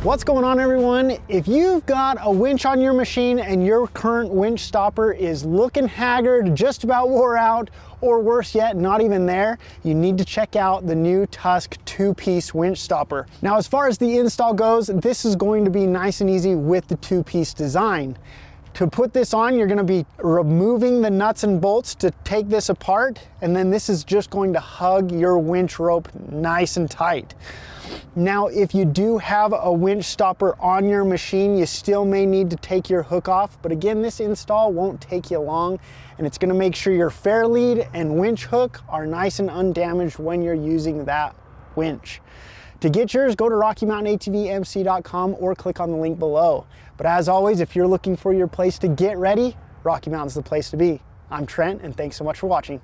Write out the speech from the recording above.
What's going on, everyone? If you've got a winch on your machine and your current winch stopper is looking haggard, just about wore out, or worse yet, not even there, you need to check out the new Tusk 2-piece winch stopper. Now, as far as the install goes, this is going to be nice and easy with the 2-piece design. To put this on, you're gonna be removing the nuts and bolts to take this apart, and then this is just going to hug your winch rope nice and tight. Now, if you do have a winch stopper on your machine, you still may need to take your hook off, but again, this install won't take you long, and it's gonna make sure your fairlead and winch hook are nice and undamaged when you're using that winch. To get yours, go to RockyMountainATVMC.com or click on the link below. But as always, if you're looking for your place to get ready, Rocky Mountain's the place to be. I'm Trent, and thanks so much for watching.